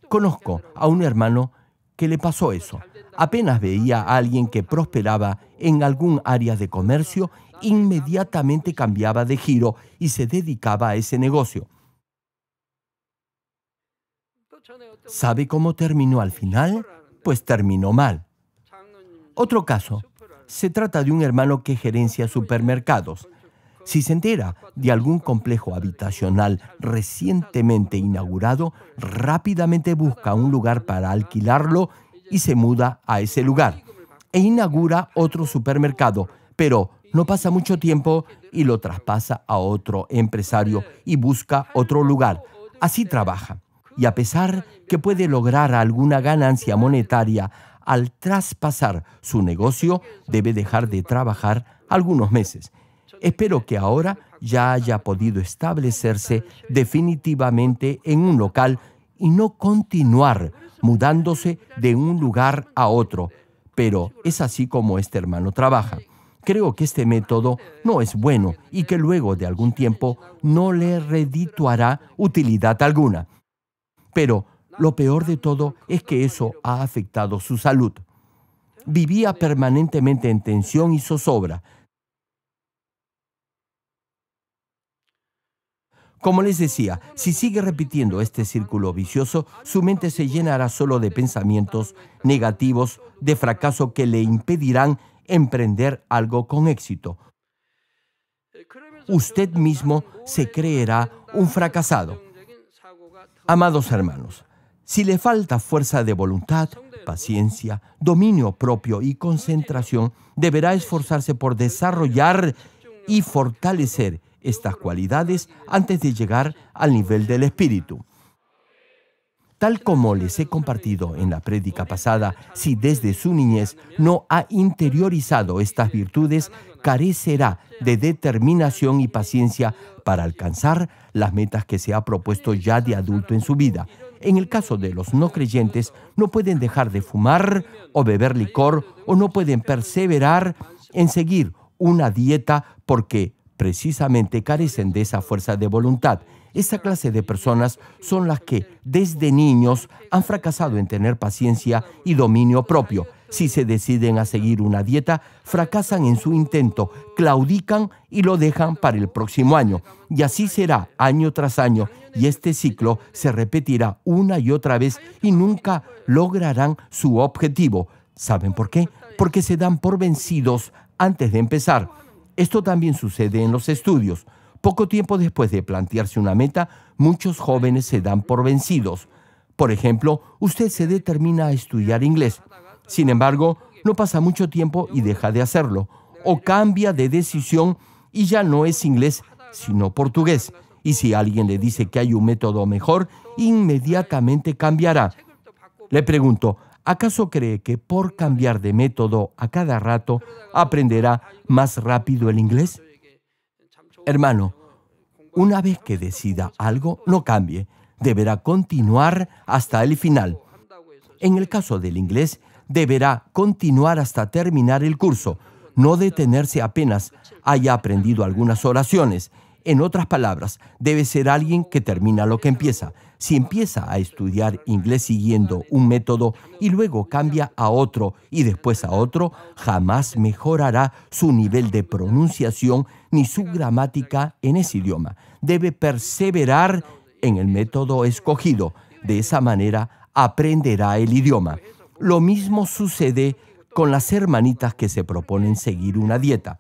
Conozco a un hermano que le pasó eso. Apenas veía a alguien que prosperaba en algún área de comercio, inmediatamente cambiaba de giro y se dedicaba a ese negocio. ¿Sabe cómo terminó al final? Pues terminó mal. Otro caso. Se trata de un hermano que gerencia supermercados. Si se entera de algún complejo habitacional recientemente inaugurado, rápidamente busca un lugar para alquilarlo y se muda a ese lugar. E inaugura otro supermercado, pero no pasa mucho tiempo y lo traspasa a otro empresario y busca otro lugar. Así trabaja. Y a pesar que puede lograr alguna ganancia monetaria al traspasar su negocio, debe dejar de trabajar algunos meses. Espero que ahora ya haya podido establecerse definitivamente en un local y no continuar mudándose de un lugar a otro. Pero es así como este hermano trabaja. Creo que este método no es bueno y que luego de algún tiempo no le redituará utilidad alguna. Pero lo peor de todo es que eso ha afectado su salud. Vivía permanentemente en tensión y zozobra. Como les decía, si sigue repitiendo este círculo vicioso, su mente se llenará solo de pensamientos negativos de fracaso que le impedirán emprender algo con éxito. Usted mismo se creerá un fracasado. Amados hermanos, si le falta fuerza de voluntad, paciencia, dominio propio y concentración, deberá esforzarse por desarrollar y fortalecer estas cualidades antes de llegar al nivel del espíritu. Tal como les he compartido en la prédica pasada, si desde su niñez no ha interiorizado estas virtudes, carecerá de determinación y paciencia para alcanzar las metas que se ha propuesto ya de adulto en su vida. En el caso de los no creyentes, no pueden dejar de fumar o beber licor o no pueden perseverar en seguir una dieta porque precisamente carecen de esa fuerza de voluntad. Esa clase de personas son las que desde niños han fracasado en tener paciencia y dominio propio. Si se deciden a seguir una dieta, fracasan en su intento, claudican y lo dejan para el próximo año. Y así será año tras año, y este ciclo se repetirá una y otra vez y nunca lograrán su objetivo. ¿Saben por qué? Porque se dan por vencidos antes de empezar. Esto también sucede en los estudios. Poco tiempo después de plantearse una meta, muchos jóvenes se dan por vencidos. Por ejemplo, usted se determina a estudiar inglés. Sin embargo, no pasa mucho tiempo y deja de hacerlo. O cambia de decisión y ya no es inglés, sino portugués. Y si alguien le dice que hay un método mejor, inmediatamente cambiará. Le pregunto, ¿acaso cree que por cambiar de método a cada rato aprenderá más rápido el inglés? Hermano, una vez que decida algo, no cambie. Deberá continuar hasta el final. En el caso del inglés, deberá continuar hasta terminar el curso, no detenerse apenas haya aprendido algunas oraciones. En otras palabras, debe ser alguien que termina lo que empieza. Si empieza a estudiar inglés siguiendo un método y luego cambia a otro y después a otro, jamás mejorará su nivel de pronunciación ni su gramática en ese idioma. Debe perseverar en el método escogido. De esa manera aprenderá el idioma. Lo mismo sucede con las hermanitas que se proponen seguir una dieta.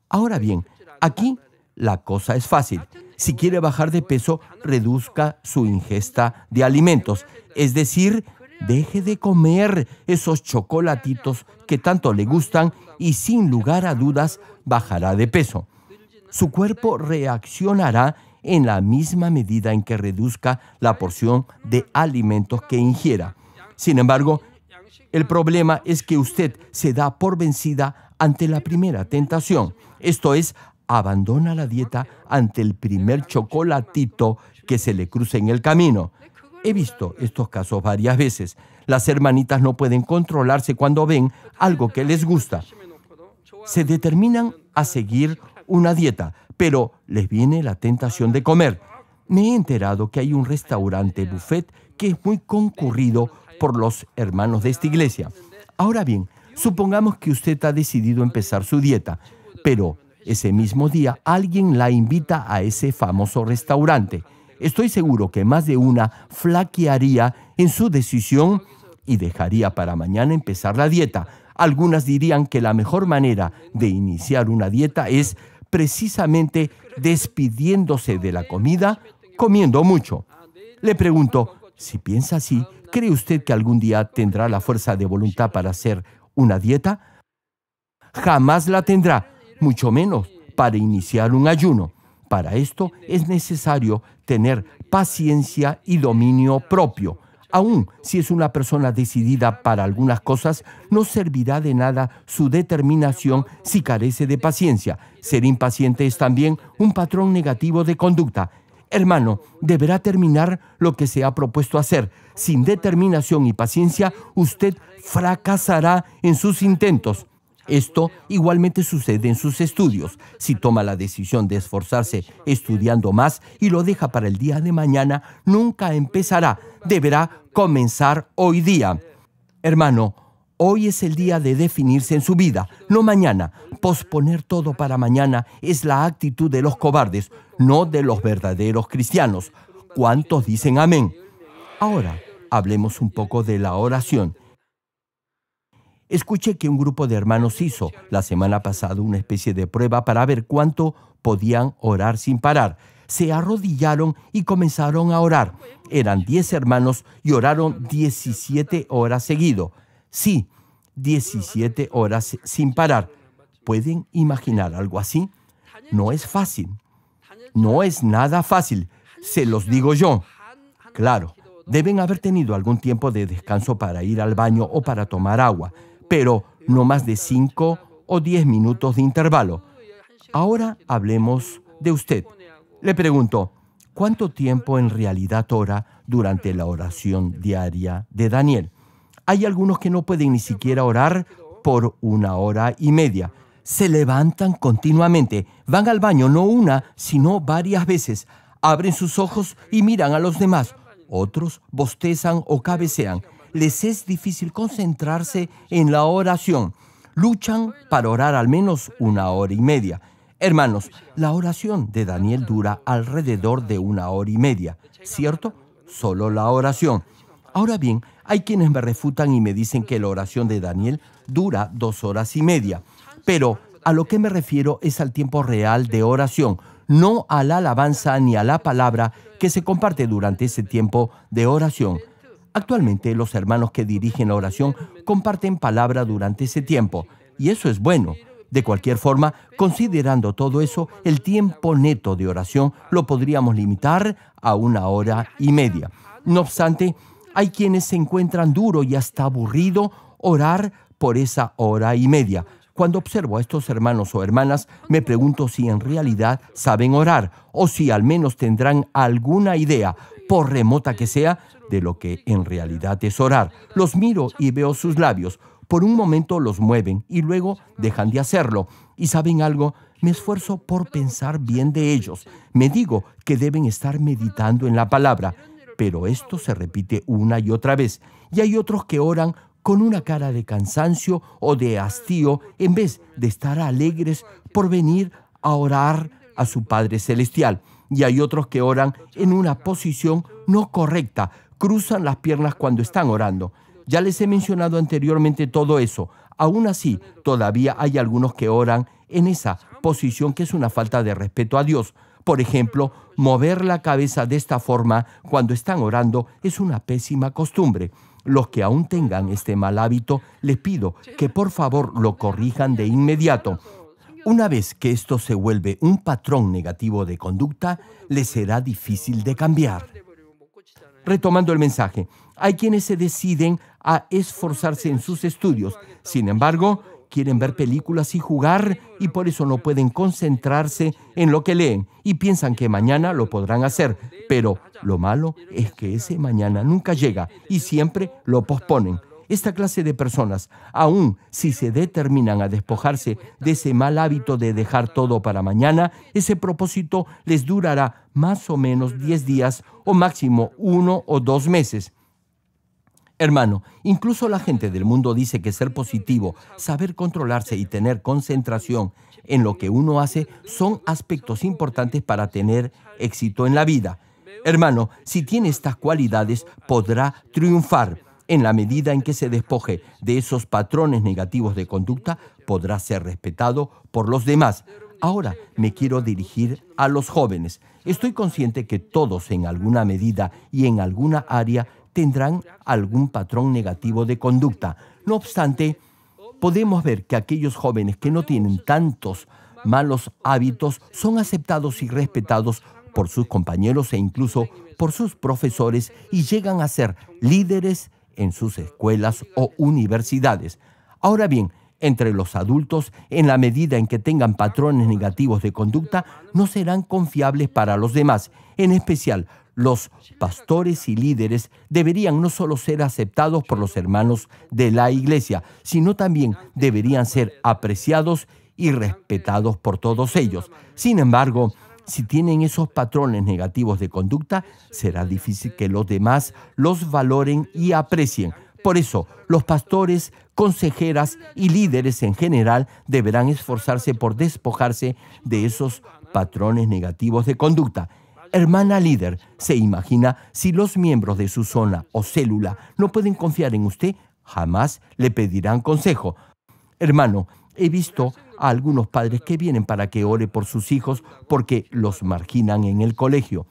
Ahora bien, aquí la cosa es fácil. Si quiere bajar de peso, reduzca su ingesta de alimentos. Es decir, deje de comer esos chocolatitos que tanto le gustan y sin lugar a dudas bajará de peso. Su cuerpo reaccionará en la misma medida en que reduzca la porción de alimentos que ingiera. Sin embargo, el problema es que usted se da por vencida ante la primera tentación. Esto es, abandona la dieta ante el primer chocolatito que se le cruce en el camino. He visto estos casos varias veces. Las hermanitas no pueden controlarse cuando ven algo que les gusta. Se determinan a seguir una dieta, pero les viene la tentación de comer. Me he enterado que hay un restaurante buffet que es muy concurrido por los hermanos de esta iglesia. Ahora bien, supongamos que usted ha decidido empezar su dieta, pero ese mismo día alguien la invita a ese famoso restaurante. Estoy seguro que más de una flaquearía en su decisión y dejaría para mañana empezar la dieta. Algunas dirían que la mejor manera de iniciar una dieta es precisamente despidiéndose de la comida, comiendo mucho. Le pregunto, si piensa así, ¿cree usted que algún día tendrá la fuerza de voluntad para hacer una dieta? Jamás la tendrá, mucho menos para iniciar un ayuno. Para esto es necesario tener paciencia y dominio propio. Aun si es una persona decidida para algunas cosas, no servirá de nada su determinación si carece de paciencia. Ser impaciente es también un patrón negativo de conducta. Hermano, deberá terminar lo que se ha propuesto hacer. Sin determinación y paciencia, usted fracasará en sus intentos. Esto igualmente sucede en sus estudios. Si toma la decisión de esforzarse estudiando más y lo deja para el día de mañana, nunca empezará. Deberá comenzar hoy día. Hermano, hoy es el día de definirse en su vida, no mañana. Posponer todo para mañana es la actitud de los cobardes, no de los verdaderos cristianos. ¿Cuántos dicen amén? Ahora, hablemos un poco de la oración. Escuché que un grupo de hermanos hizo la semana pasada una especie de prueba para ver cuánto podían orar sin parar. Se arrodillaron y comenzaron a orar. Eran 10 hermanos y oraron 17 horas seguido. Sí, 17 horas sin parar. ¿Pueden imaginar algo así? No es fácil. No es nada fácil, se los digo yo. Claro, deben haber tenido algún tiempo de descanso para ir al baño o para tomar agua, pero no más de 5 o 10 minutos de intervalo. Ahora hablemos de usted. Le pregunto, ¿cuánto tiempo en realidad ora durante la oración diaria de Daniel? Hay algunos que no pueden ni siquiera orar por 1 hora y media. Se levantan continuamente, van al baño no una, sino varias veces. Abren sus ojos y miran a los demás. Otros bostezan o cabecean. Les es difícil concentrarse en la oración. Luchan para orar al menos 1 hora y media. Hermanos, la oración de Daniel dura alrededor de 1 hora y media, ¿cierto? Solo la oración. Ahora bien, hay quienes me refutan y me dicen que la oración de Daniel dura 2 horas y media. Pero a lo que me refiero es al tiempo real de oración, no a la alabanza ni a la palabra que se comparte durante ese tiempo de oración. Actualmente los hermanos que dirigen la oración comparten palabra durante ese tiempo, y eso es bueno. De cualquier forma, considerando todo eso, el tiempo neto de oración lo podríamos limitar a 1 hora y media. No obstante, hay quienes se encuentran duro y hasta aburrido orar por esa 1 hora y media. Cuando observo a estos hermanos o hermanas, me pregunto si en realidad saben orar o si al menos tendrán alguna idea, por remota que sea, de lo que en realidad es orar. Los miro y veo sus labios. Por un momento los mueven y luego dejan de hacerlo. ¿Y saben algo? Me esfuerzo por pensar bien de ellos. Me digo que deben estar meditando en la palabra, pero esto se repite una y otra vez. Y hay otros que oran con una cara de cansancio o de hastío en vez de estar alegres por venir a orar a su Padre Celestial. Y hay otros que oran en una posición no correcta, cruzan las piernas cuando están orando. Ya les he mencionado anteriormente todo eso. Aún así, todavía hay algunos que oran en esa posición que es una falta de respeto a Dios. Por ejemplo, mover la cabeza de esta forma cuando están orando es una pésima costumbre. Los que aún tengan este mal hábito, les pido que por favor lo corrijan de inmediato. Una vez que esto se vuelve un patrón negativo de conducta, les será difícil de cambiar. Retomando el mensaje, hay quienes se deciden a esforzarse en sus estudios. Sin embargo, quieren ver películas y jugar y por eso no pueden concentrarse en lo que leen y piensan que mañana lo podrán hacer. Pero lo malo es que ese mañana nunca llega y siempre lo posponen. Esta clase de personas, aun si se determinan a despojarse de ese mal hábito de dejar todo para mañana, ese propósito les durará más o menos 10 días o máximo 1 o 2 meses. Hermano, incluso la gente del mundo dice que ser positivo, saber controlarse y tener concentración en lo que uno hace son aspectos importantes para tener éxito en la vida. Hermano, si tiene estas cualidades, podrá triunfar. En la medida en que se despoje de esos patrones negativos de conducta, podrá ser respetado por los demás. Ahora me quiero dirigir a los jóvenes. Estoy consciente que todos en alguna medida y en alguna área tendrán algún patrón negativo de conducta. No obstante, podemos ver que aquellos jóvenes que no tienen tantos malos hábitos son aceptados y respetados por sus compañeros e incluso por sus profesores y llegan a ser líderes en sus escuelas o universidades. Ahora bien, entre los adultos, en la medida en que tengan patrones negativos de conducta, no serán confiables para los demás. En especial, los pastores y líderes deberían no solo ser aceptados por los hermanos de la iglesia, sino también deberían ser apreciados y respetados por todos ellos. Sin embargo, si tienen esos patrones negativos de conducta, será difícil que los demás los valoren y aprecien. Por eso, los pastores, consejeras y líderes en general deberán esforzarse por despojarse de esos patrones negativos de conducta. Hermana líder, ¿se imagina si los miembros de su zona o célula no pueden confiar en usted? Jamás le pedirán consejo. Hermano, he visto a algunos padres que vienen para que ore por sus hijos porque los marginan en el colegio.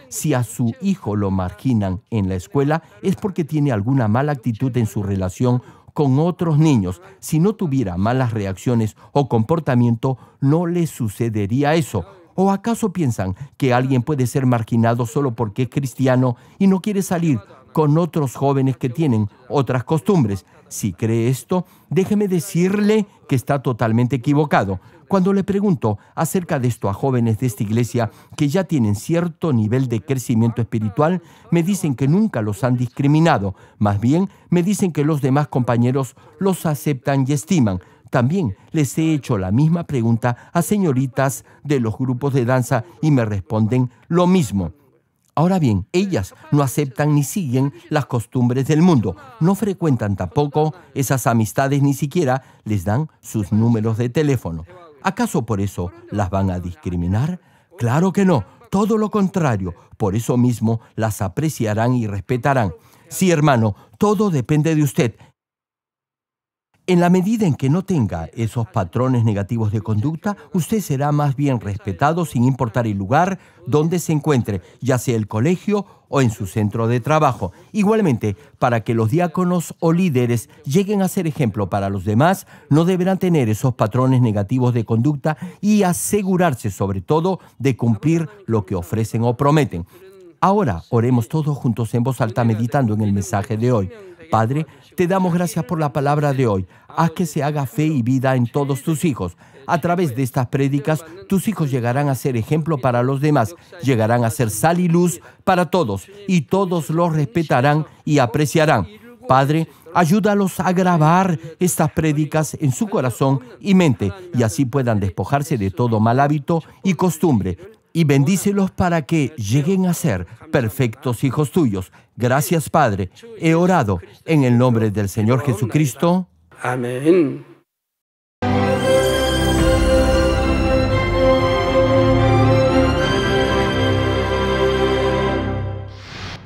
Si a su hijo lo marginan en la escuela es porque tiene alguna mala actitud en su relación con otros niños. Si no tuviera malas reacciones o comportamiento, no le sucedería eso. ¿O acaso piensan que alguien puede ser marginado solo porque es cristiano y no quiere salir con otros jóvenes que tienen otras costumbres? Si cree esto, déjeme decirle que está totalmente equivocado. Cuando le pregunto acerca de esto a jóvenes de esta iglesia que ya tienen cierto nivel de crecimiento espiritual, me dicen que nunca los han discriminado. Más bien, me dicen que los demás compañeros los aceptan y estiman. También les he hecho la misma pregunta a señoritas de los grupos de danza y me responden lo mismo. Ahora bien, ellas no aceptan ni siguen las costumbres del mundo, no frecuentan tampoco esas amistades, ni siquiera les dan sus números de teléfono. ¿Acaso por eso las van a discriminar? Claro que no, todo lo contrario, por eso mismo las apreciarán y respetarán. Sí, hermano, todo depende de usted. En la medida en que no tenga esos patrones negativos de conducta, usted será más bien respetado sin importar el lugar donde se encuentre, ya sea el colegio o en su centro de trabajo. Igualmente, para que los diáconos o líderes lleguen a ser ejemplo para los demás, no deberán tener esos patrones negativos de conducta y asegurarse sobre todo de cumplir lo que ofrecen o prometen. Ahora oremos todos juntos en voz alta meditando en el mensaje de hoy. Padre, te damos gracias por la palabra de hoy. Haz que se haga fe y vida en todos tus hijos. A través de estas prédicas, tus hijos llegarán a ser ejemplo para los demás, llegarán a ser sal y luz para todos, y todos los respetarán y apreciarán. Padre, ayúdalos a grabar estas prédicas en su corazón y mente, y así puedan despojarse de todo mal hábito y costumbre. Y bendícelos para que lleguen a ser perfectos hijos tuyos. Gracias, Padre. He orado en el nombre del Señor Jesucristo. Amén.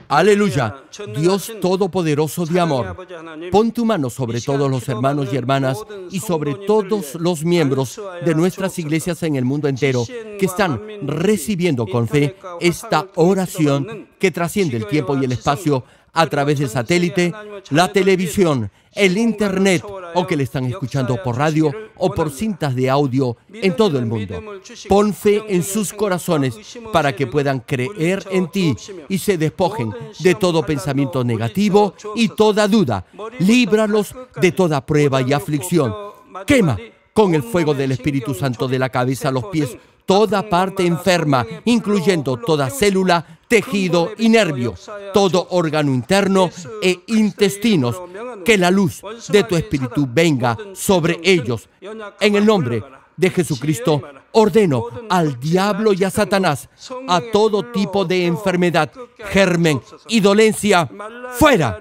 Aleluya, Dios Todopoderoso de amor, pon tu mano sobre todos los hermanos y hermanas y sobre todos los miembros de nuestras iglesias en el mundo entero que están recibiendo con fe esta oración que trasciende el tiempo y el espacio a través del satélite, la televisión, el internet o que le están escuchando por radio o por cintas de audio en todo el mundo. Pon fe en sus corazones para que puedan creer en ti y se despojen de todo pensamiento negativo y toda duda. Líbralos de toda prueba y aflicción. Quema con el fuego del Espíritu Santo de la cabeza a los pies toda parte enferma, incluyendo toda célula, tejido y nervio, todo órgano interno e intestinos. Que la luz de tu Espíritu venga sobre ellos. En el nombre de Jesucristo, ordeno al diablo y a Satanás, a todo tipo de enfermedad, germen y dolencia, fuera.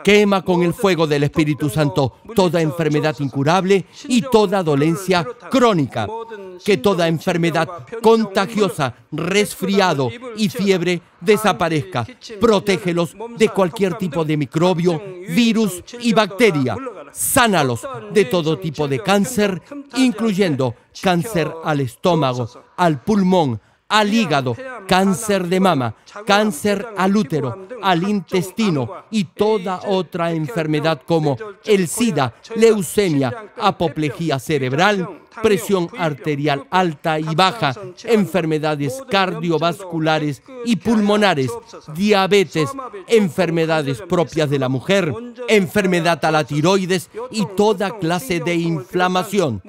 Quema con el fuego del Espíritu Santo toda enfermedad incurable y toda dolencia crónica. Que toda enfermedad contagiosa, resfriado y fiebre desaparezca. Protégelos de cualquier tipo de microbio, virus y bacteria. Sánalos de todo tipo de cáncer, incluyendo cáncer al estómago, al pulmón, al hígado, cáncer de mama, cáncer al útero, al intestino y toda otra enfermedad como el SIDA, leucemia, apoplejía cerebral, presión arterial alta y baja, enfermedades cardiovasculares y pulmonares, diabetes, enfermedades propias de la mujer, enfermedad a la tiroides y toda clase de inflamación.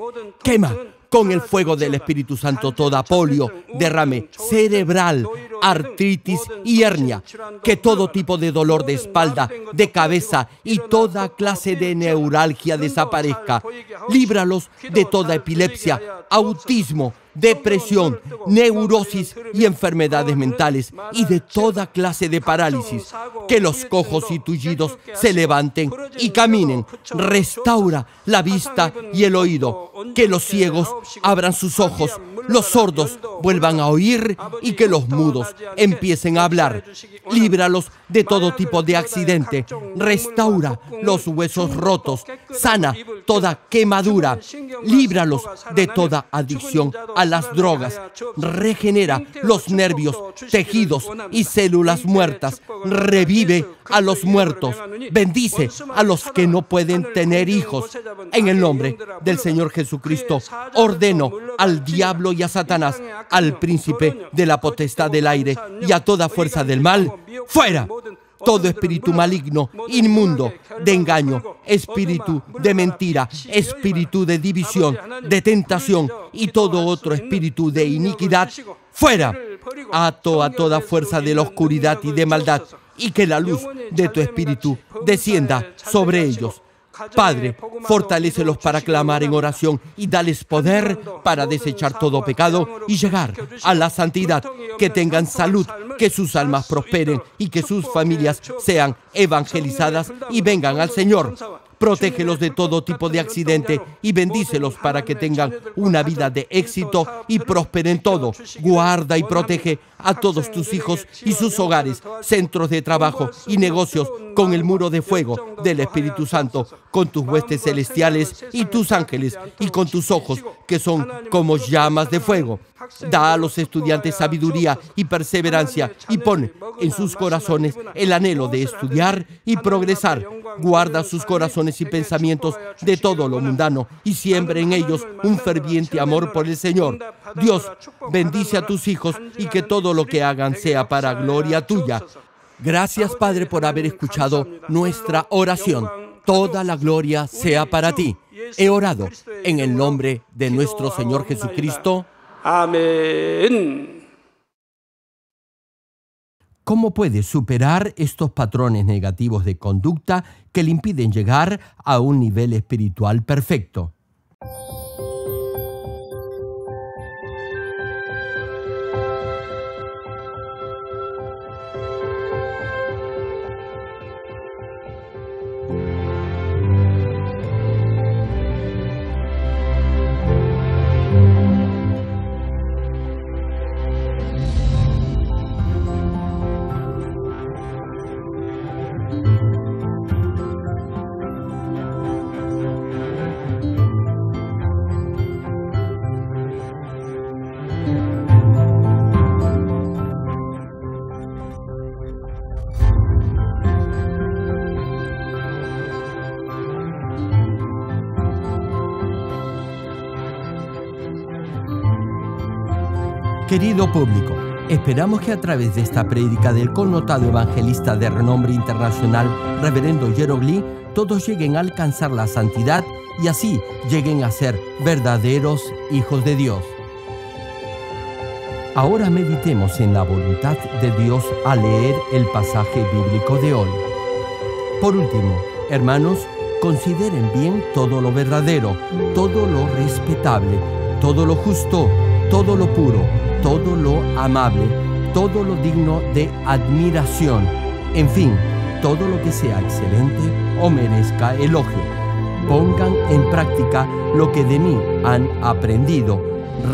Quema con el fuego del Espíritu Santo toda polio, derrame cerebral, artritis y hernia. Que todo tipo de dolor de espalda, de cabeza y toda clase de neuralgia desaparezca. Líbralos de toda epilepsia, autismo, depresión, neurosis y enfermedades mentales y de toda clase de parálisis. Que los cojos y tullidos se levanten y caminen. Restaura la vista y el oído. Que los ciegos abran sus ojos, los sordos vuelvan a oír y que los mudos empiecen a hablar. Líbralos de todo tipo de accidente. Restaura los huesos rotos. Sana toda quemadura. Líbralos de toda adicción a las drogas. Regenera los nervios, tejidos y células muertas. Revive a los muertos. Bendice a los que no pueden tener hijos. En el nombre del Señor Jesucristo, ordeno al diablo y a Satanás, al príncipe de la potestad del aire y a toda fuerza del mal, fuera. Todo espíritu maligno, inmundo, de engaño, espíritu de mentira, espíritu de división, de tentación y todo otro espíritu de iniquidad, fuera. Ato a toda fuerza de la oscuridad y de maldad y que la luz de tu espíritu descienda sobre ellos. Padre, fortalécelos para clamar en oración y dales poder para desechar todo pecado y llegar a la santidad. Que tengan salud, que sus almas prosperen y que sus familias sean evangelizadas y vengan al Señor. Protégelos de todo tipo de accidente y bendícelos para que tengan una vida de éxito y prosperen todo. Guarda y protege a todos tus hijos y sus hogares, centros de trabajo y negocios con el muro de fuego del Espíritu Santo, con tus huestes celestiales y tus ángeles y con tus ojos que son como llamas de fuego. Da a los estudiantes sabiduría y perseverancia y pon en sus corazones el anhelo de estudiar y progresar. Guarda sus corazones y pensamientos de todo lo mundano y siembra en ellos un ferviente amor por el Señor. Dios, bendice a tus hijos y que todo lo que hagan sea para gloria tuya. Gracias, Padre, por haber escuchado nuestra oración. Toda la gloria sea para ti. He orado en el nombre de nuestro Señor Jesucristo. Amén. ¿Cómo puede superar estos patrones negativos de conducta que le impiden llegar a un nivel espiritual perfecto? Querido público, esperamos que a través de esta prédica del connotado evangelista de renombre internacional, Reverendo Gerald Lee, todos lleguen a alcanzar la santidad y así lleguen a ser verdaderos hijos de Dios. Ahora meditemos en la voluntad de Dios al leer el pasaje bíblico de hoy. Por último, hermanos, consideren bien todo lo verdadero, todo lo respetable, todo lo justo, todo lo puro, todo lo amable, todo lo digno de admiración, en fin, todo lo que sea excelente o merezca elogio. Pongan en práctica lo que de mí han aprendido,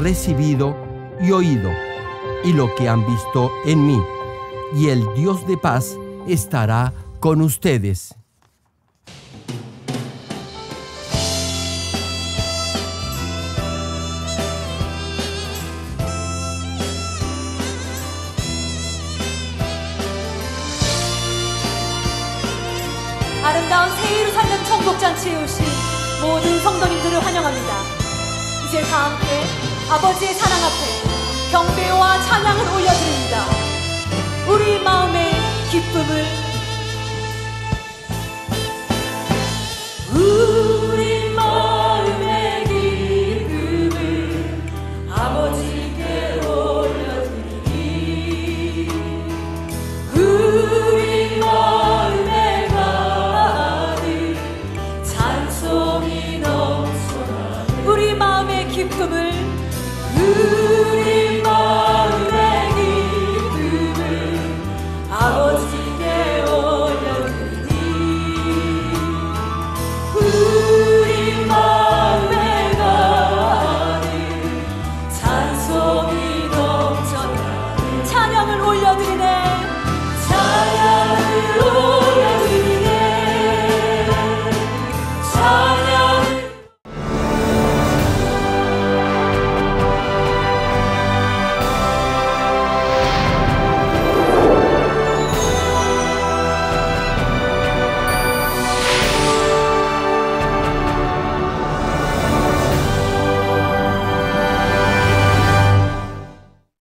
recibido y oído, y lo que han visto en mí, y el Dios de paz estará con ustedes. 아름다운 새 예루살렘 천국잔치에 오신 모든 성도님들을 환영합니다. 이제 다 함께 아버지의 사랑 앞에 경배와 찬양을 올려드립니다. 우리 마음의 기쁨을 우리 마음의 기쁨을 아버지께 올려드리니 우리 마음에 가득 찬송이 넘쳐나네 우리 마음의 기쁨을 우리 마음의